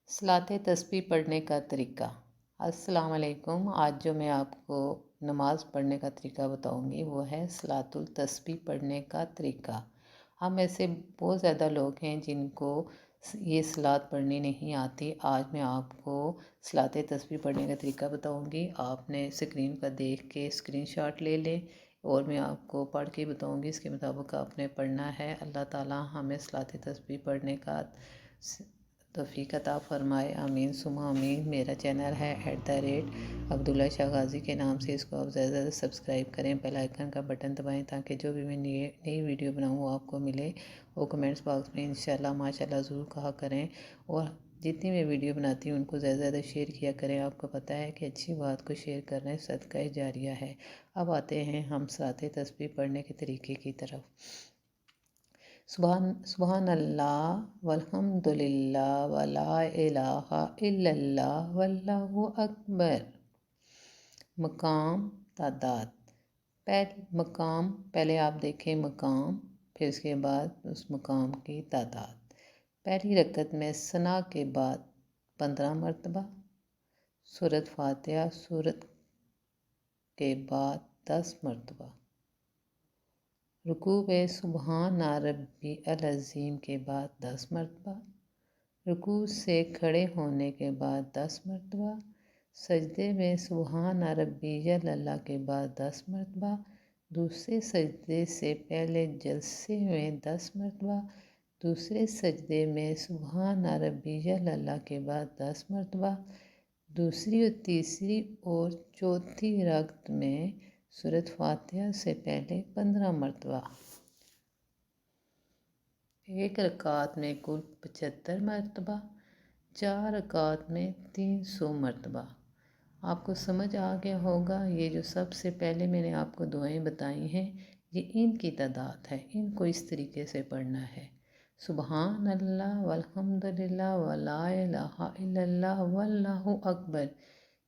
صلاۃ تسبیح پڑھنے کا طریقہ۔ السلام علیکم۔ آج جو میں آپ کو نماز پڑھنے کا طریقہ بتاؤں گی وہ ہے صلاۃ التسبیح پڑھنے کا طریقہ۔ ہم ایسے بہت زیادہ لوگ ہیں جن کو یہ صلاۃ پڑھنی نہیں آتی۔ آج میں آپ کو صلاۃ تسبیح پڑھنے کا طریقہ بتاؤں گی۔ آپ نے اسکرین پر دیکھ کے اسکرین شاٹ لے لیں اور میں آپ کو پڑھ کے بتاؤں گی، اس کے مطابق آپ نے پڑھنا ہے۔ اللہ تعالیٰ ہمیں صلاۃ تسبیح پڑھنے کا توفیق عطا فرمائے، آمین ثم آمین۔ میرا چینل ہے @عبداللہ شاہ غازی کے نام سے، اس کو آپ زیادہ سے زیادہ سبسکرائب کریں، بیل آئیکن کا بٹن دبائیں تاکہ جو بھی میں نئی ویڈیو بناؤں وہ آپ کو ملے۔ وہ کمنٹس باکس میں انشاءاللہ ماشاءاللہ ضرور کہا کریں، اور جتنی میں ویڈیو بناتی ہوں ان کو زیادہ سے زیادہ شیئر کیا کریں۔ آپ کو پتہ ہے کہ اچھی بات کو شیئر کرنا صدقہ جاریہ ہے۔ اب آتے ہیں ہم صلاۃ تسبیح پڑھنے کے طریقے کی طرف۔ سبحان اللہ والحمد للہ ولا الہ الا اللہ واللہ اکبر۔ مقام، تعداد۔ پہلے آپ دیکھیں مقام، پھر اس کے بعد اس مقام کی تعداد۔ پہلی رکعت میں ثنا کے بعد 15 مرتبہ، سورۃ فاتحہ سورت کے بعد 10 مرتبہ، رکوع میں سبحان ربی العظیم کے بعد 10 مرتبہ، رکوع سے کھڑے ہونے کے بعد 10 مرتبہ، سجدے میں سبحان ربی العلیٰ کے بعد 10 مرتبہ، دوسرے سجدے سے پہلے جلسے میں 10 مرتبہ، دوسرے سجدے میں سبحان ربی العلیٰ کے بعد 10 مرتبہ، دوسری اور تیسری اور چوتھی رکعت میں سورۃ فاتحہ سے پہلے 15 مرتبہ۔ ایک رکعت میں کل 75 مرتبہ، 4 رکعت میں 300 مرتبہ۔ آپ کو سمجھ آ گیا ہوگا، یہ جو سب سے پہلے میں نے آپ کو دعائیں بتائی ہیں یہ ان کی تعداد ہے، ان کو اس طریقے سے پڑھنا ہے۔ سبحان اللہ والحمد للہ ولا الہ الا اللہ واللہ اکبر،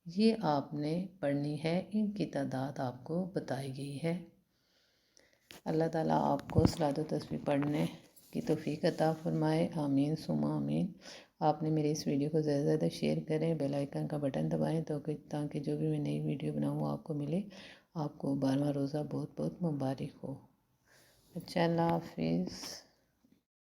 یہ آپ نے پڑھنی ہے، ان کی تعداد آپ کو بتائی گئی ہے۔ اللہ تعالیٰ آپ کو صلاۃ تسبیح پڑھنے کی توفیق عطا فرمائے، آمین ثم آمین۔ آپ نے میری اس ویڈیو کو زیادہ سے زیادہ شیئر کریں، بیل آئیکن کا بٹن دبائیں تاکہ جو بھی میں نئی ویڈیو بناؤں وہ آپ کو ملے۔ آپ کو 12واں روزہ بہت بہت مبارک ہو۔ اچھا، اللہ حافظ۔